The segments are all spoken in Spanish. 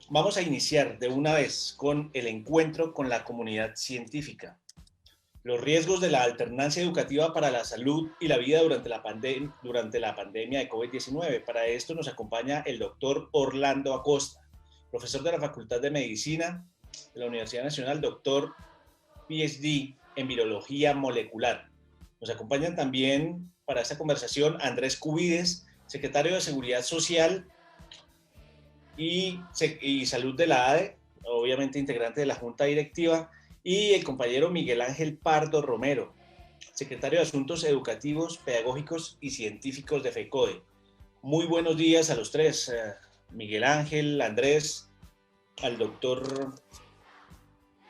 Vamos a iniciar de una vez con el encuentro con la comunidad científica. Los riesgos de la alternancia educativa para la salud y la vida durante la pandemia de COVID-19. Para esto nos acompaña el doctor Orlando Acosta, profesor de la Facultad de Medicina de la Universidad Nacional, doctor PhD en Virología Molecular. Nos acompañan también para esta conversación Andrés Cubides, secretario de Seguridad Social y Salud de la ADE, obviamente integrante de la Junta Directiva, y el compañero Miguel Ángel Pardo Romero, secretario de Asuntos Educativos, Pedagógicos y Científicos de FECODE. Muy buenos días a los tres, Miguel Ángel, Andrés, al doctor,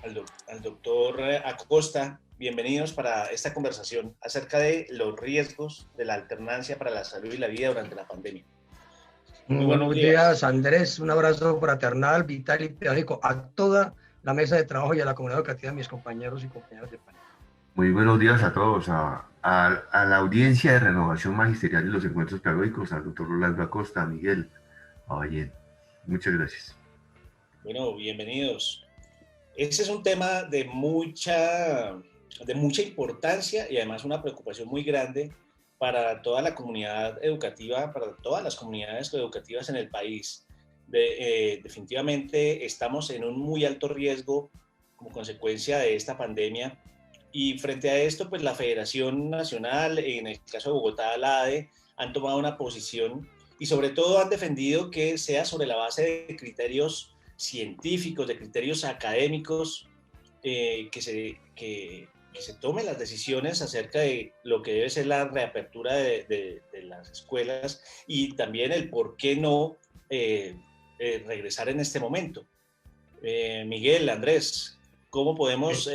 al doctor Acosta. Bienvenidos para esta conversación acerca de los riesgos de la alternancia para la salud y la vida durante la pandemia. Muy Muy buenos buenos días. días, Andrés. Un abrazo fraternal, vital y pedagógico a toda la mesa de trabajo y a la comunidad educativa, mis compañeros y compañeras de panel. Muy buenos días a todos, a la audiencia de Renovación Magisterial y los Encuentros Pedagógicos, al doctor Rolando Acosta, a Miguel, a Ballén. Muchas gracias. Bueno, bienvenidos. Ese es un tema de mucha importancia y además una preocupación muy grande para toda la comunidad educativa, para todas las comunidades educativas en el país. Definitivamente estamos en un muy alto riesgo como consecuencia de esta pandemia y frente a esto, pues la Federación Nacional, en el caso de Bogotá, la ADE, han tomado una posición y sobre todo han defendido que sea sobre la base de criterios científicos, de criterios académicos, que se tomen las decisiones acerca de lo que debe ser la reapertura de las escuelas y también el por qué no regresar en este momento. Miguel, Andrés, ¿cómo podemos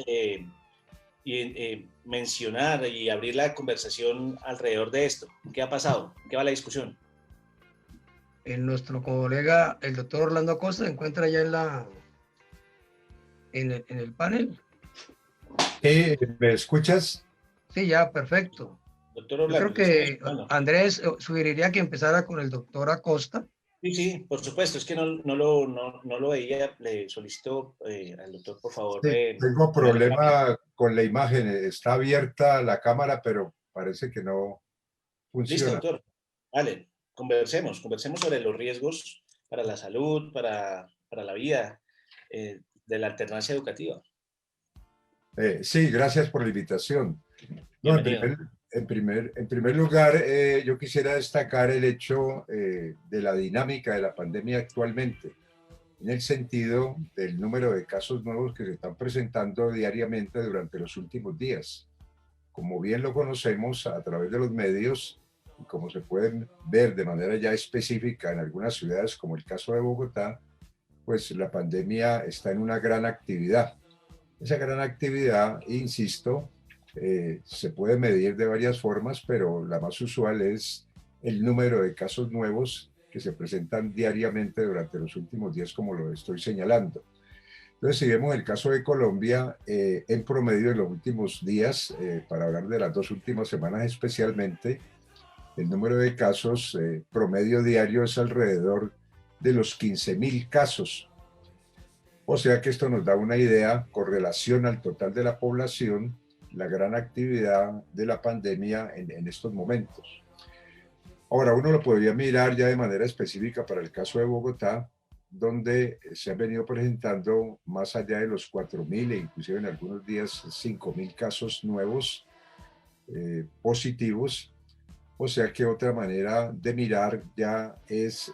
mencionar y abrir la conversación alrededor de esto? ¿Qué ha pasado? ¿Qué va la discusión? Nuestro colega, el doctor Orlando Acosta, se encuentra ya en el panel. ¿Me escuchas? Sí, ya, perfecto. Doctor Yo creo Orlando, que bueno. Andrés sugeriría que empezara con el doctor Acosta. Sí, sí, por supuesto, es que no lo veía, le solicito al doctor, por favor, Sí, tengo ponerle cámara. problema con la imagen. Está abierta la cámara, pero parece que no Listo, funciona. doctor. Vale, conversemos sobre los riesgos para la salud, para la vida de la alternancia educativa. Sí, gracias por la invitación. No, Bienvenido. en primer lugar, yo quisiera destacar el hecho de la dinámica de la pandemia actualmente, en el sentido del número de casos nuevos que se están presentando diariamente durante los últimos días. Como bien lo conocemos a través de los medios y como se pueden ver de manera ya específica en algunas ciudades, como el caso de Bogotá, pues la pandemia está en una gran actividad. Esa gran actividad, insisto, se puede medir de varias formas, pero la más usual es el número de casos nuevos que se presentan diariamente durante los últimos días, como lo estoy señalando. Entonces, si vemos el caso de Colombia, en promedio en los últimos días, para hablar de las 2 últimas semanas especialmente, el número de casos promedio diario es alrededor de los 15.000 casos. O sea que esto nos da una idea con relación al total de la población, la gran actividad de la pandemia en estos momentos. Ahora, uno lo podría mirar ya de manera específica para el caso de Bogotá, donde se han venido presentando más allá de los 4.000 e inclusive en algunos días 5.000 casos nuevos positivos. O sea que otra manera de mirar ya es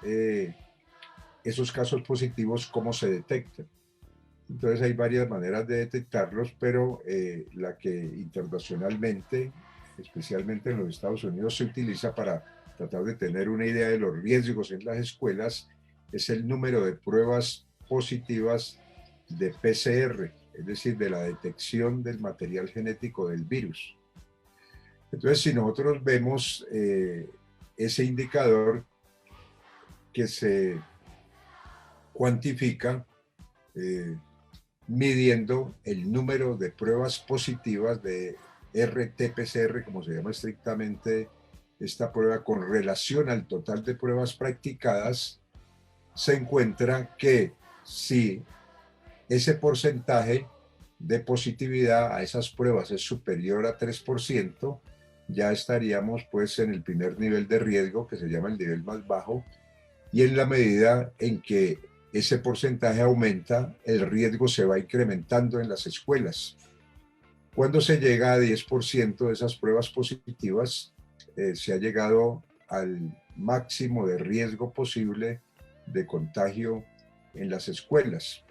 esos casos positivos, cómo se detectan. Entonces hay varias maneras de detectarlos, pero la que internacionalmente, especialmente en los Estados Unidos, se utiliza para tratar de tener una idea de los riesgos en las escuelas es el número de pruebas positivas de PCR, es decir, de la detección del material genético del virus. Entonces, si nosotros vemos ese indicador que se cuantifica midiendo el número de pruebas positivas de RT-PCR, como se llama estrictamente esta prueba, con relación al total de pruebas practicadas, se encuentra que si ese porcentaje de positividad a esas pruebas es superior a 3%, ya estaríamos pues en el primer nivel de riesgo, que se llama el nivel más bajo, y en la medida en que ese porcentaje aumenta, el riesgo se va incrementando en las escuelas. Cuando se llega a 10% de esas pruebas positivas, se ha llegado al máximo de riesgo posible de contagio en las escuelas.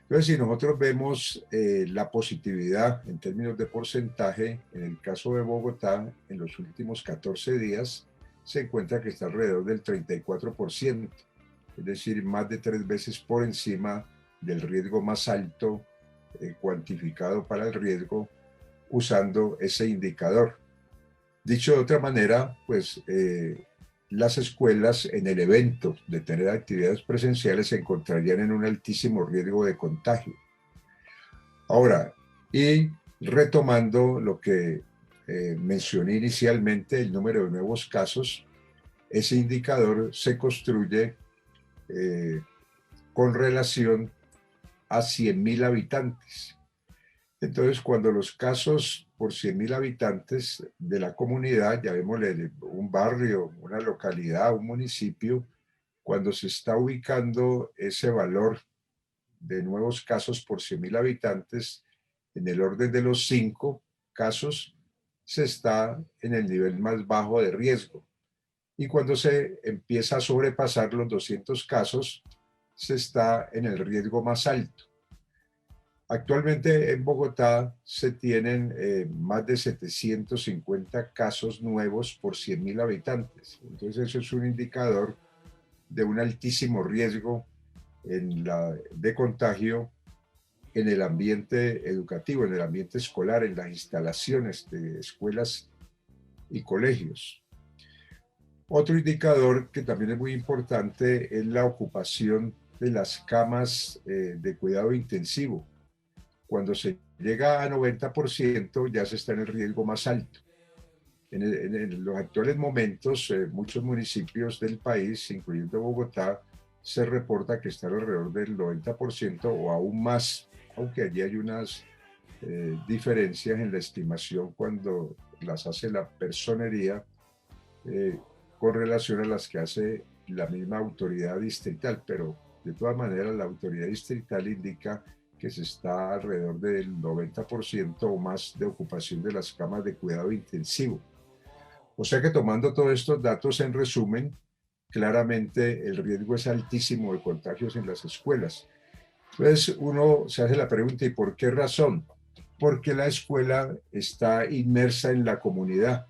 Entonces, si nosotros vemos la positividad en términos de porcentaje, en el caso de Bogotá, en los últimos 14 días, se encuentra que está alrededor del 34%, es decir, más de 3 veces por encima del riesgo más alto cuantificado para el riesgo usando ese indicador. Dicho de otra manera, pues las escuelas en el evento de tener actividades presenciales se encontrarían en un altísimo riesgo de contagio. Ahora, y retomando lo que mencioné inicialmente, el número de nuevos casos, ese indicador se construye con relación a 100.000 habitantes. Entonces, cuando los casos por 100.000 habitantes de la comunidad, llamémosle un barrio, una localidad, un municipio, cuando se está ubicando ese valor de nuevos casos por 100.000 habitantes en el orden de los 5 casos, se está en el nivel más bajo de riesgo. Y cuando se empieza a sobrepasar los 200 casos, se está en el riesgo más alto. Actualmente en Bogotá se tienen más de 750 casos nuevos por 100.000 habitantes. Entonces eso es un indicador de un altísimo riesgo de contagio en el ambiente educativo, en el ambiente escolar, en las instalaciones de escuelas y colegios. Otro indicador que también es muy importante es la ocupación de las camas de cuidado intensivo. Cuando se llega a 90% ya se está en el riesgo más alto. En los actuales momentos, muchos municipios del país, incluyendo Bogotá, se reporta que están alrededor del 90% o aún más, aunque allí hay unas diferencias en la estimación cuando las hace la personería con relación a las que hace la misma autoridad distrital, pero de todas maneras la autoridad distrital indica que se está alrededor del 90% o más de ocupación de las camas de cuidado intensivo. O sea que tomando todos estos datos en resumen, claramente el riesgo es altísimo de contagios en las escuelas. Entonces uno se hace la pregunta, ¿y por qué razón? Porque la escuela está inmersa en la comunidad.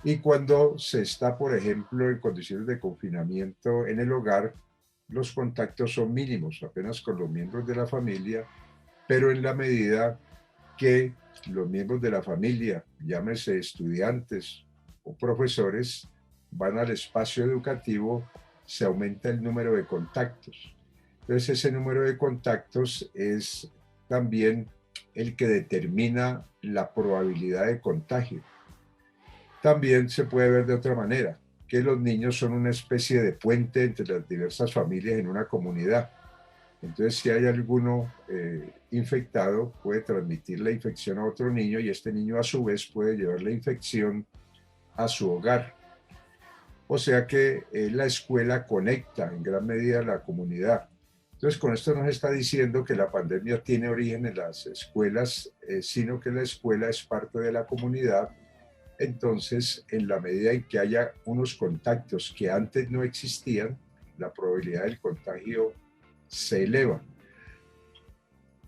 Y cuando se está, por ejemplo, en condiciones de confinamiento en el hogar, los contactos son mínimos, apenas con los miembros de la familia, pero en la medida que los miembros de la familia, llámese estudiantes o profesores, van al espacio educativo, se aumenta el número de contactos. Entonces ese número de contactos es también el que determina la probabilidad de contagio. También se puede ver de otra manera, que los niños son una especie de puente entre las diversas familias en una comunidad. Entonces, si hay alguno infectado, puede transmitir la infección a otro niño y este niño a su vez puede llevar la infección a su hogar. O sea que la escuela conecta en gran medida a la comunidad. Entonces, con esto nos está diciendo que la pandemia tiene origen en las escuelas, sino que la escuela es parte de la comunidad. Entonces, en la medida en que haya unos contactos que antes no existían, la probabilidad del contagio se eleva.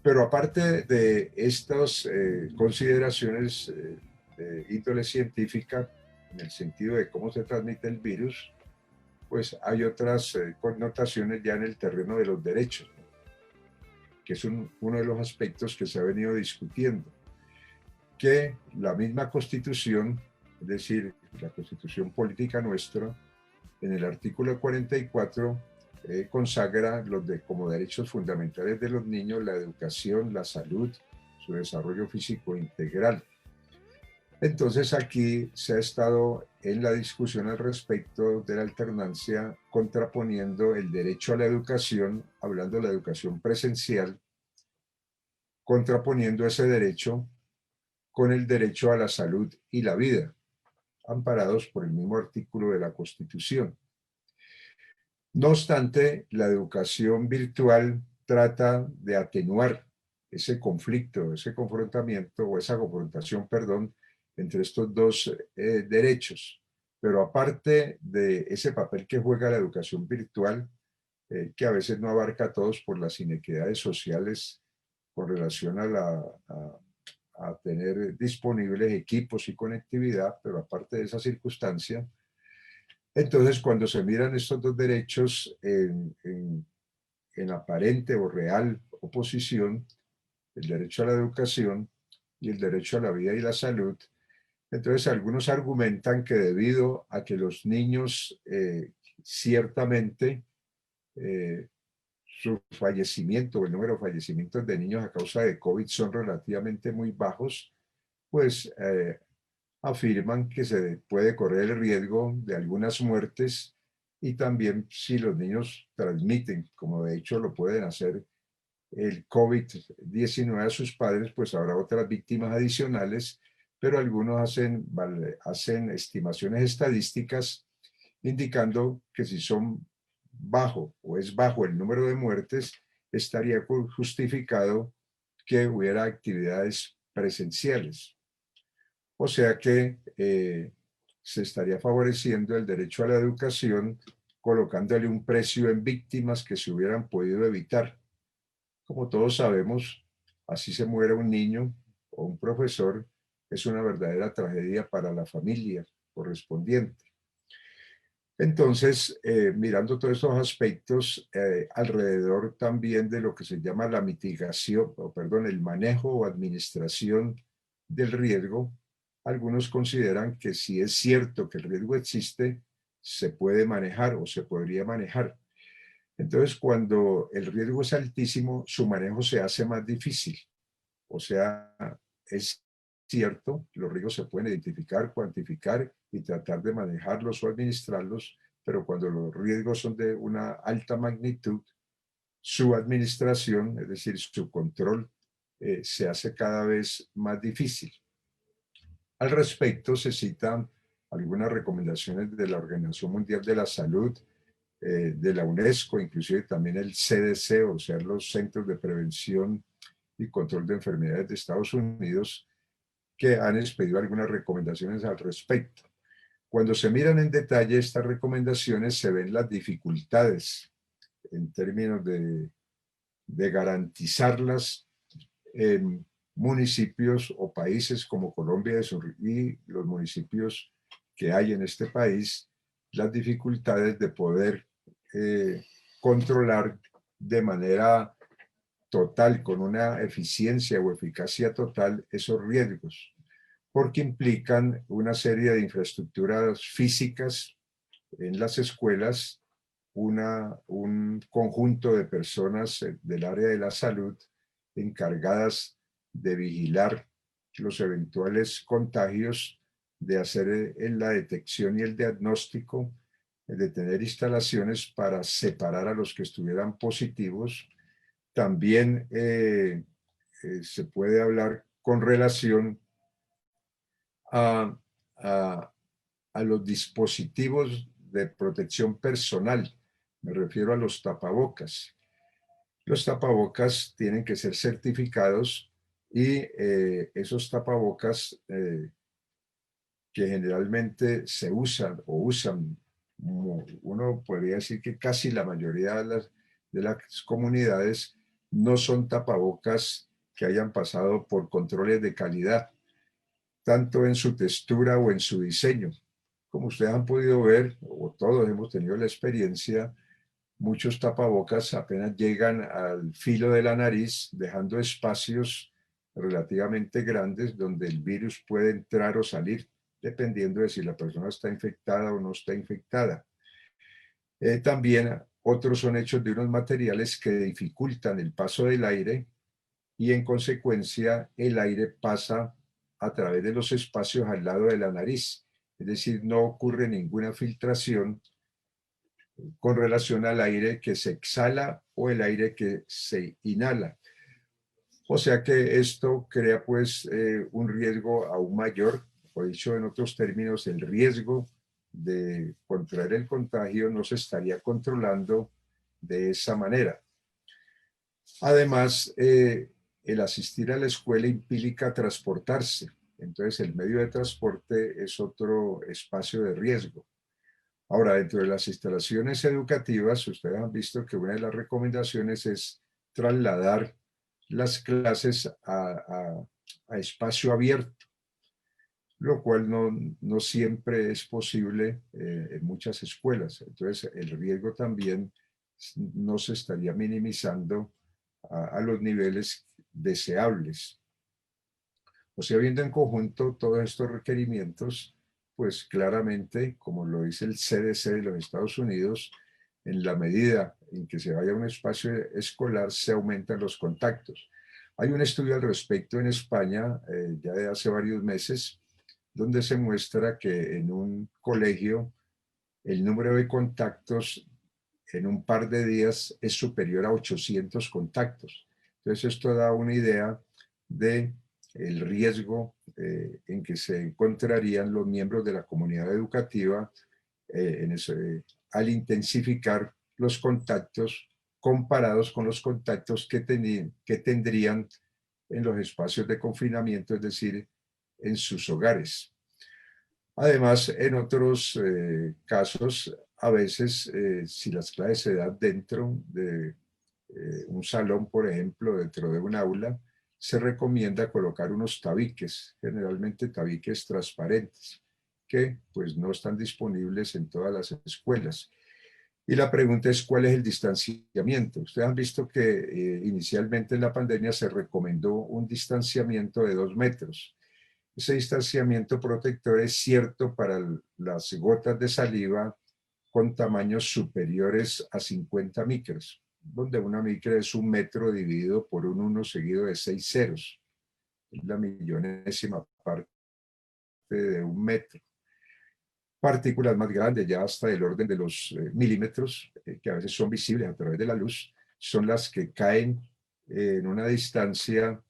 Pero aparte de estas consideraciones de índole científica, en el sentido de cómo se transmite el virus, pues hay otras connotaciones ya en el terreno de los derechos, ¿no? Que es uno de los aspectos que se ha venido discutiendo. Que la misma Constitución, es decir, la Constitución política nuestra, en el artículo 44 consagra como derechos fundamentales de los niños la educación, la salud, su desarrollo físico integral. Entonces aquí se ha estado en la discusión al respecto de la alternancia contraponiendo el derecho a la educación, hablando de la educación presencial, contraponiendo ese derecho con el derecho a la salud y la vida, amparados por el mismo artículo de la Constitución. No obstante, la educación virtual trata de atenuar ese conflicto, ese confrontamiento o esa confrontación, perdón, entre estos dos derechos. Pero aparte de ese papel que juega la educación virtual, que a veces no abarca a todos por las inequidades sociales con relación a tener disponibles equipos y conectividad, pero aparte de esa circunstancia, entonces cuando se miran estos dos derechos en aparente o real oposición, el derecho a la educación y el derecho a la vida y la salud, entonces algunos argumentan que debido a que los niños ciertamente su fallecimiento o el número de fallecimientos de niños a causa de COVID son relativamente muy bajos, pues afirman que se puede correr el riesgo de algunas muertes y también si los niños transmiten, como de hecho lo pueden hacer el COVID-19 a sus padres, pues habrá otras víctimas adicionales, pero algunos hacen estimaciones estadísticas indicando que si son bajo o es bajo el número de muertes, estaría justificado que hubiera actividades presenciales. O sea que se estaría favoreciendo el derecho a la educación colocándole un precio en víctimas que se hubieran podido evitar. Como todos sabemos, así se muere un niño o un profesor, es una verdadera tragedia para la familia correspondiente. Entonces, mirando todos estos aspectos, alrededor también de lo que se llama la mitigación, o perdón, el manejo o administración del riesgo, algunos consideran que si es cierto que el riesgo existe, se puede manejar o se podría manejar. Entonces, cuando el riesgo es altísimo, su manejo se hace más difícil. O sea, es cierto, los riesgos se pueden identificar, cuantificar y tratar de manejarlos o administrarlos, pero cuando los riesgos son de una alta magnitud, su administración, es decir, su control, se hace cada vez más difícil. Al respecto, se citan algunas recomendaciones de la Organización Mundial de la Salud, de la UNESCO, inclusive también el CDC, o sea, los Centros de Prevención y Control de Enfermedades de Estados Unidos, que han expedido algunas recomendaciones al respecto. Cuando se miran en detalle estas recomendaciones, se ven las dificultades en términos de garantizarlas en municipios o países como Colombia y los municipios que hay en este país, las dificultades de poder controlar de manera total, con una eficiencia o eficacia total, esos riesgos, porque implican una serie de infraestructuras físicas en las escuelas, un conjunto de personas del área de la salud encargadas de vigilar los eventuales contagios, de hacer la detección y el diagnóstico, de tener instalaciones para separar a los que estuvieran positivos. También se puede hablar con relación a, a, a los dispositivos de protección personal. Me refiero a los tapabocas. Los tapabocas tienen que ser certificados y esos tapabocas que generalmente se usan o usan, uno podría decir que casi la mayoría de las comunidades, no son tapabocas que hayan pasado por controles de calidad, tanto en su textura o en su diseño. Como ustedes han podido ver, o todos hemos tenido la experiencia, muchos tapabocas apenas llegan al filo de la nariz, dejando espacios relativamente grandes donde el virus puede entrar o salir, dependiendo de si la persona está infectada o no está infectada. También otros son hechos de unos materiales que dificultan el paso del aire y en consecuencia el aire pasa a través de los espacios al lado de la nariz. Es decir, no ocurre ninguna filtración con relación al aire que se exhala o el aire que se inhala. O sea que esto crea pues un riesgo aún mayor, o dicho en otros términos, el riesgo de contraer el contagio no se estaría controlando de esa manera. Además, el asistir a la escuela implica transportarse, entonces el medio de transporte es otro espacio de riesgo. Ahora, dentro de las instalaciones educativas, ustedes han visto que una de las recomendaciones es trasladar las clases a espacio abierto, lo cual no siempre es posible en muchas escuelas. Entonces, el riesgo también no se estaría minimizando a los niveles deseables. O sea, viendo en conjunto todos estos requerimientos, pues claramente, como lo dice el CDC de los Estados Unidos, en la medida en que se vaya a un espacio escolar, se aumentan los contactos. Hay un estudio al respecto en España, ya de hace varios meses, donde se muestra que en un colegio el número de contactos en un par de días es superior a 800 contactos. Entonces esto da una idea de el riesgo en que se encontrarían los miembros de la comunidad educativa al intensificar los contactos comparados con los contactos que tendrían en los espacios de confinamiento, es decir, en sus hogares. Además, en otros casos, a veces, si las clases se dan dentro de un salón, por ejemplo, dentro de un aula, se recomienda colocar unos tabiques, generalmente tabiques transparentes, que pues no están disponibles en todas las escuelas. Y la pregunta es, ¿cuál es el distanciamiento? Ustedes han visto que inicialmente en la pandemia se recomendó un distanciamiento de 2 metros. Ese distanciamiento protector es cierto para las gotas de saliva con tamaños superiores a 50 micras, donde una micra es 1 metro dividido por un 1 seguido de 6 ceros. Es la millonésima parte de 1 metro. Partículas más grandes, ya hasta el orden de los milímetros, que a veces son visibles a través de la luz, son las que caen en una distancia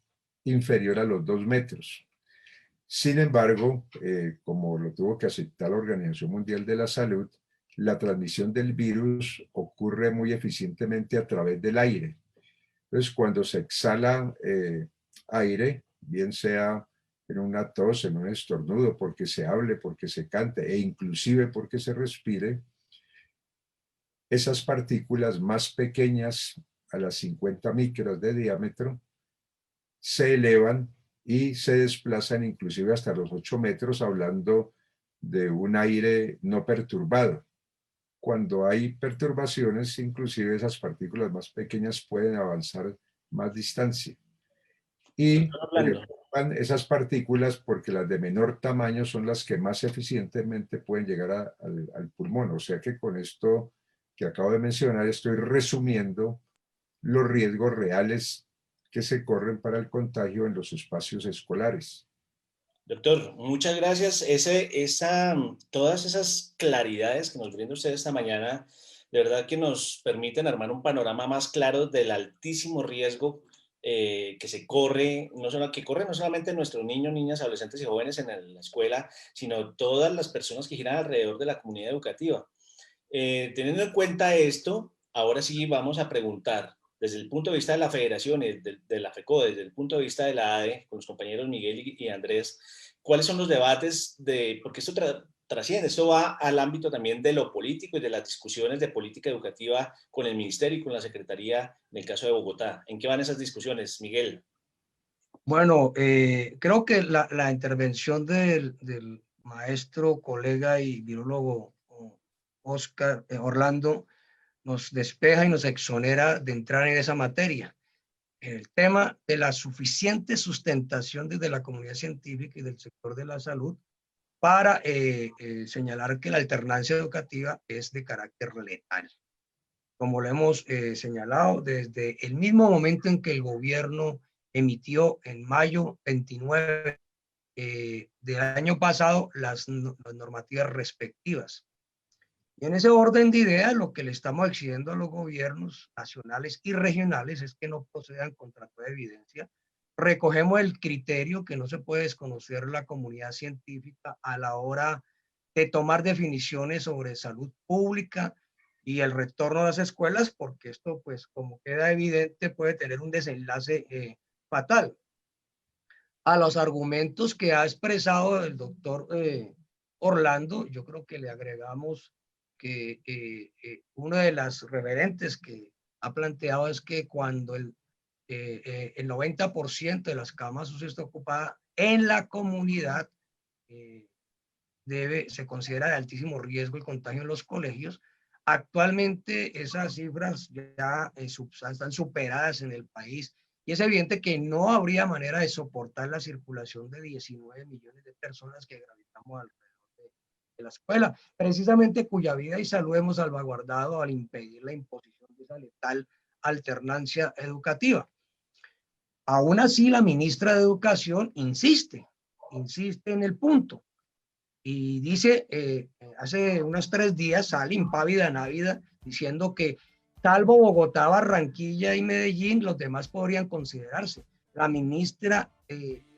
inferior a los 2 metros. Sin embargo, como lo tuvo que aceptar la Organización Mundial de la Salud, la transmisión del virus ocurre muy eficientemente a través del aire. Entonces, cuando se exhala aire, bien sea en una tos, en un estornudo, porque se hable, porque se cante e inclusive porque se respire, esas partículas más pequeñas a las 50 micras de diámetro se elevan y se desplazan inclusive hasta los 8 metros, hablando de un aire no perturbado. Cuando hay perturbaciones, inclusive esas partículas más pequeñas pueden avanzar más distancia. Y preocupan esas partículas porque las de menor tamaño son las que más eficientemente pueden llegar al pulmón. O sea que con esto que acabo de mencionar estoy resumiendo los riesgos reales que se corren para el contagio en los espacios escolares. Doctor, muchas gracias. Todas esas claridades que nos brinda usted esta mañana, de verdad que nos permiten armar un panorama más claro del altísimo riesgo que corre no solamente nuestros niños, niñas, adolescentes y jóvenes en la escuela, sino todas las personas que giran alrededor de la comunidad educativa. Teniendo en cuenta esto, ahora sí vamos a preguntar desde el punto de vista de la federación, de la FECO, desde el punto de vista de la ADE, con los compañeros Miguel y Andrés, ¿cuáles son los debates porque esto trasciende, esto va al ámbito también de lo político y de las discusiones de política educativa con el Ministerio y con la Secretaría en el caso de Bogotá? ¿En qué van esas discusiones, Miguel? Bueno, creo que la intervención del maestro, colega y virólogo Oscar Orlando nos despeja y nos exonera de entrar en esa materia. El tema de la suficiente sustentación desde la comunidad científica y del sector de la salud para señalar que la alternancia educativa es de carácter letal. Como lo hemos señalado desde el mismo momento en que el gobierno emitió en mayo 29 del año pasado las normativas respectivas. Y en ese orden de ideas, lo que le estamos exigiendo a los gobiernos nacionales y regionales es que no procedan contra toda evidencia. Recogemos el criterio que no se puede desconocer la comunidad científica a la hora de tomar definiciones sobre salud pública y el retorno a las escuelas, porque esto, pues, como queda evidente, puede tener un desenlace fatal. A los argumentos que ha expresado el doctor Orlando, yo creo que le agregamos que una de las referentes que ha planteado es que cuando el 90% de las camas UCI está ocupada en la comunidad, se considera de altísimo riesgo el contagio en los colegios. Actualmente esas cifras ya están superadas en el país y es evidente que no habría manera de soportar la circulación de 19 millones de personas que gravitamos alrededor de la escuela, precisamente cuya vida y salud hemos salvaguardado al impedir la imposición de esa letal alternancia educativa. Aún así, la ministra de Educación insiste en el punto. Y dice, hace unos 3 días sale impávida návida diciendo que salvo Bogotá, Barranquilla y Medellín, los demás podrían considerarse. La ministra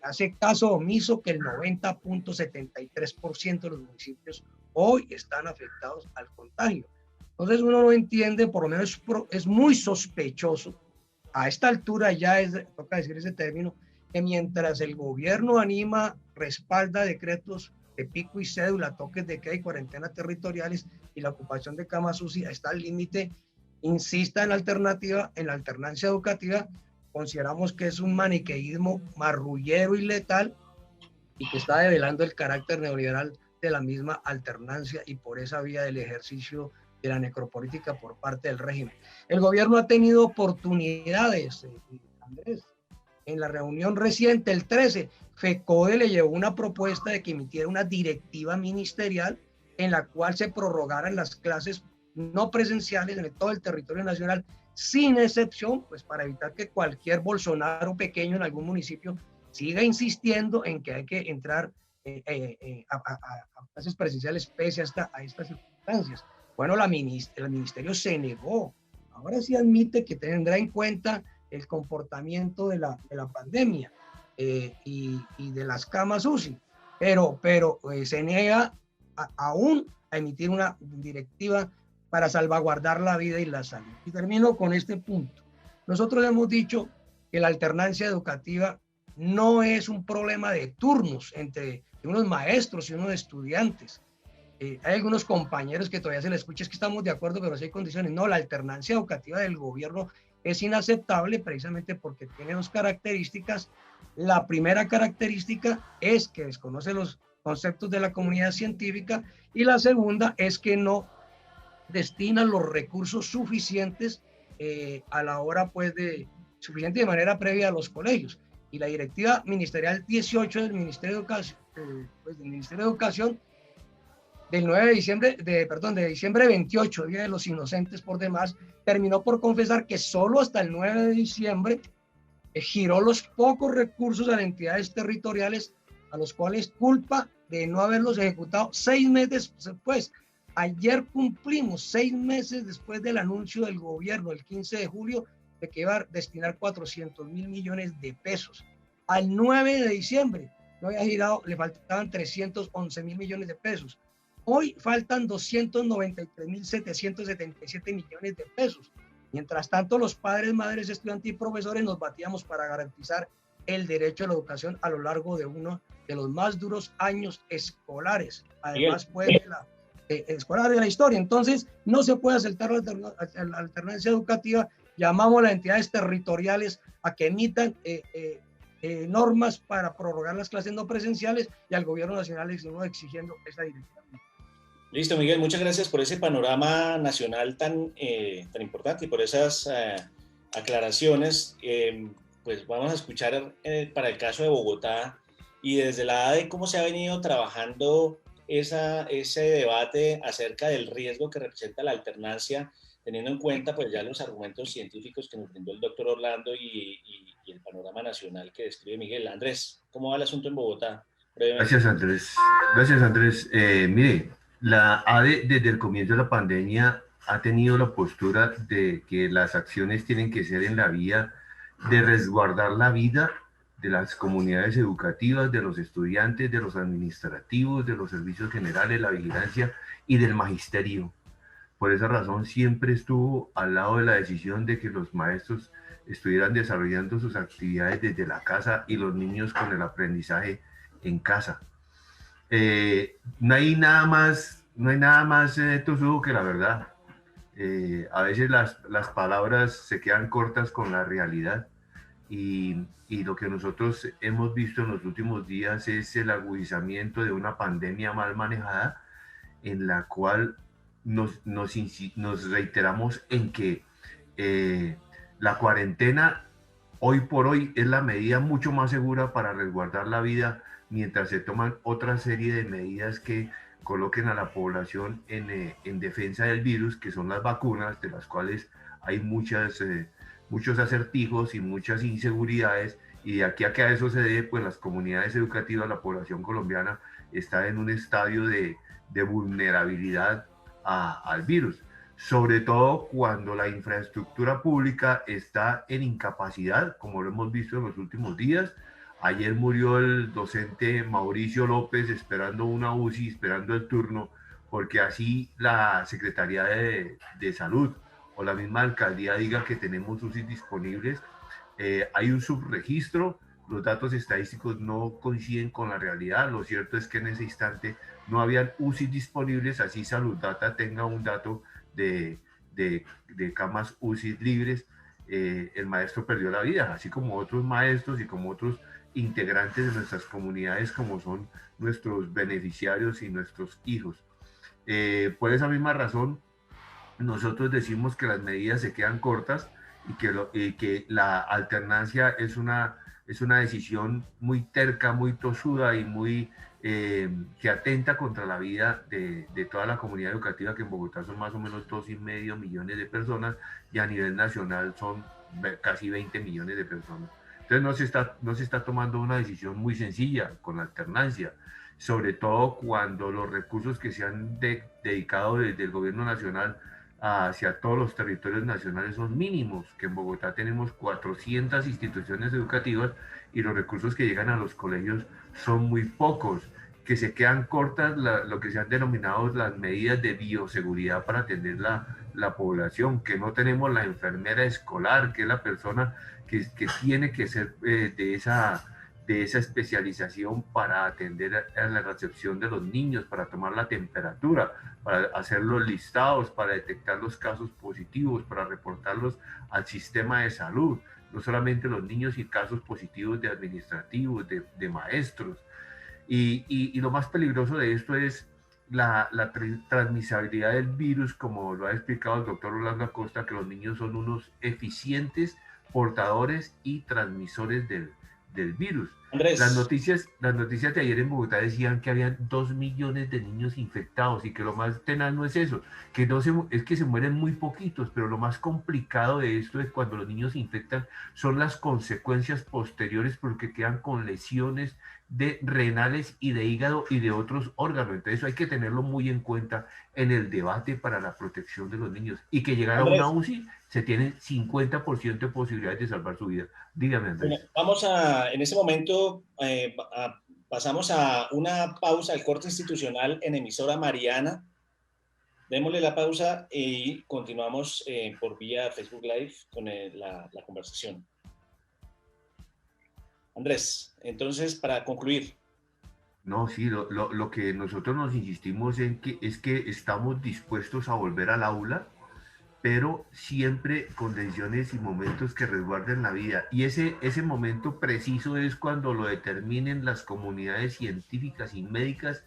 hace caso omiso que el 90.73% de los municipios hoy están afectados al contagio. Entonces uno no entiende, por lo menos es muy sospechoso, a esta altura ya toca decir ese término, que mientras el gobierno anima, respalda decretos de pico y cédula, toques de queda y cuarentena territoriales y la ocupación de camas UCI está al límite, insista en la alternativa, en la alternancia educativa, consideramos que es un maniqueísmo marrullero y letal y que está develando el carácter neoliberal de la misma alternancia y por esa vía del ejercicio de la necropolítica por parte del régimen. El gobierno ha tenido oportunidades, Andrés. En la reunión reciente, el 13, FECODE le llevó una propuesta de que emitiera una directiva ministerial en la cual se prorrogaran las clases no presenciales en todo el territorio nacional, sin excepción, pues para evitar que cualquier Bolsonaro pequeño en algún municipio siga insistiendo en que hay que entrar a clases presenciales pese a estas circunstancias. Bueno, el ministerio se negó. Ahora sí admite que tendrá en cuenta el comportamiento de la pandemia y de las camas UCI, pero se niega aún a emitir una directiva para salvaguardar la vida y la salud. Y termino con este punto. Nosotros hemos dicho que la alternancia educativa no es un problema de turnos entre unos maestros y unos estudiantes. Hay algunos compañeros que todavía se les escucha, es que estamos de acuerdo, pero si hay condiciones. No, la alternancia educativa del gobierno es inaceptable precisamente porque tiene 2 características. La primera característica es que desconoce los conceptos de la comunidad científica y la segunda es que no destina los recursos suficientes a la hora, pues, suficiente de manera previa a los colegios. Y la directiva ministerial 18 del Ministerio de Educación, del 9 de diciembre, de diciembre 28, Día de los Inocentes por demás, terminó por confesar que solo hasta el 9 de diciembre giró los pocos recursos a las entidades territoriales a los cuales culpa de no haberlos ejecutado 6 meses después. Ayer cumplimos 6 meses después del anuncio del gobierno, el 15 de julio, de que iba a destinar 400.000 millones de pesos. Al 9 de diciembre no había girado, le faltaban 311.000 millones de pesos. Hoy faltan 293.777 millones de pesos. Mientras tanto, los padres, madres, estudiantes y profesores nos batíamos para garantizar el derecho a la educación a lo largo de uno de los más duros años escolares. Además, pues, escolar de la historia. Entonces, no se puede aceptar la alternancia educativa. Llamamos a las entidades territoriales a que emitan normas para prorrogar las clases no presenciales y al gobierno nacional le seguimos exigiendo esa directiva. Listo, Miguel, muchas gracias por ese panorama nacional tan importante y por esas aclaraciones. Pues vamos a escuchar para el caso de Bogotá y desde la ADE cómo se ha venido trabajando ese debate acerca del riesgo que representa la alternancia, teniendo en cuenta pues ya los argumentos científicos que nos brindó el doctor Orlando y el panorama nacional que describe Miguel. Andrés, ¿cómo va el asunto en Bogotá? brevemente. Gracias, Andrés. Gracias, Andrés. Mire, la ADE desde el comienzo de la pandemia ha tenido la postura de que las acciones tienen que ser en la vía de resguardar la vida de las comunidades educativas, de los estudiantes, de los administrativos, de los servicios generales, la vigilancia y del magisterio. Por esa razón siempre estuvo al lado de la decisión de que los maestros estuvieran desarrollando sus actividades desde la casa y los niños con el aprendizaje en casa. No hay nada más tosudo que la verdad. A veces las palabras se quedan cortas con la realidad y lo que nosotros hemos visto en los últimos días es el agudizamiento de una pandemia mal manejada en la cual nos reiteramos en que la cuarentena hoy por hoy es la medida mucho más segura para resguardar la vida, mientras se toman otra serie de medidas que coloquen a la población en defensa del virus, que son las vacunas, de las cuales hay muchos acertijos y muchas inseguridades, y de aquí a que a eso se dé, pues las comunidades educativas, la población colombiana está en un estadio de vulnerabilidad al virus, sobre todo cuando la infraestructura pública está en incapacidad, como lo hemos visto en los últimos días. Ayer murió el docente Mauricio López esperando una UCI, esperando el turno, porque así la Secretaría de Salud o la misma alcaldía diga que tenemos UCI disponibles. Hay un subregistro, los datos estadísticos no coinciden con la realidad. Lo cierto es que en ese instante no habían UCI disponibles, así Salud Data tenga un dato de camas UCI libres. El maestro perdió la vida, así como otros maestros y como otros integrantes de nuestras comunidades, como son nuestros beneficiarios y nuestros hijos. Por esa misma razón, nosotros decimos que las medidas se quedan cortas y que la alternancia es una decisión muy terca, muy tosuda y muy que atenta contra la vida de toda la comunidad educativa, que en Bogotá son más o menos 2,5 millones de personas y a nivel nacional son casi 20 millones de personas. Entonces no se está tomando una decisión muy sencilla con la alternancia, sobre todo cuando los recursos que se han dedicado desde el gobierno nacional hacia todos los territorios nacionales son mínimos, que en Bogotá tenemos 400 instituciones educativas y los recursos que llegan a los colegios son muy pocos, que se quedan cortas lo que se han denominado las medidas de bioseguridad para atender la población, que no tenemos la enfermera escolar, que es la persona que tiene que ser de esa especialización para atender a la recepción de los niños, para tomar la temperatura, para hacer los listados, para detectar los casos positivos, para reportarlos al sistema de salud, no solamente los niños y casos positivos de administrativos, de maestros. Y lo más peligroso de esto es la transmisibilidad del virus, como lo ha explicado el doctor Orlando Acosta, que los niños son unos eficientes portadores y transmisores del virus. Andrés. Las noticias de ayer en Bogotá decían que habían 2 millones de niños infectados y que lo más tenaz no es eso, que es que se mueren muy poquitos, pero lo más complicado de esto es cuando los niños se infectan son las consecuencias posteriores, porque quedan con lesiones renales y de hígado y de otros órganos. Entonces eso hay que tenerlo muy en cuenta en el debate para la protección de los niños, y que llegar a una UCI se tiene 50% de posibilidades de salvar su vida. Dígame, Andrés. Bueno, en ese momento pasamos a una pausa al corte institucional en emisora Mariana. Démosle la pausa y continuamos por vía Facebook Live con la conversación. Andrés, entonces, para concluir. No, sí, lo que nosotros nos insistimos es que estamos dispuestos a volver al aula, pero siempre con decisiones y momentos que resguarden la vida. Y ese momento preciso es cuando lo determinen las comunidades científicas y médicas,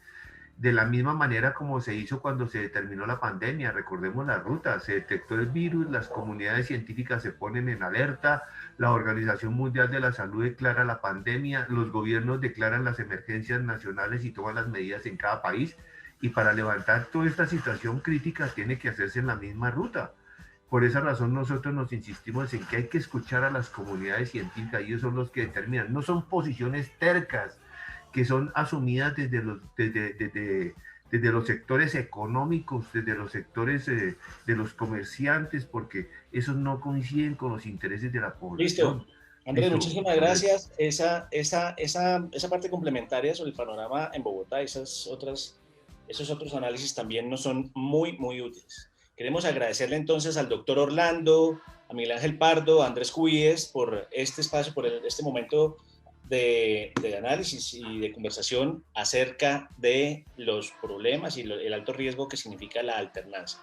de la misma manera como se hizo cuando se determinó la pandemia. Recordemos la ruta, se detectó el virus, las comunidades científicas se ponen en alerta, la Organización Mundial de la Salud declara la pandemia, los gobiernos declaran las emergencias nacionales y toman las medidas en cada país, y para levantar toda esta situación crítica tiene que hacerse en la misma ruta. Por esa razón nosotros nos insistimos en que hay que escuchar a las comunidades científicas, y ellos son los que determinan, no son posiciones tercas que son asumidas desde los sectores económicos, desde los sectores de los comerciantes, porque esos no coinciden con los intereses de la población. Listo. Andrés, Listo. muchísimas gracias. Esa parte complementaria sobre el panorama en Bogotá, esos otros análisis también nos son muy, muy útiles. Queremos agradecerle entonces al doctor Orlando, a Miguel Ángel Pardo, a Andrés Cubilles por este espacio, por este momento de análisis y de conversación acerca de los problemas y el alto riesgo que significa la alternancia.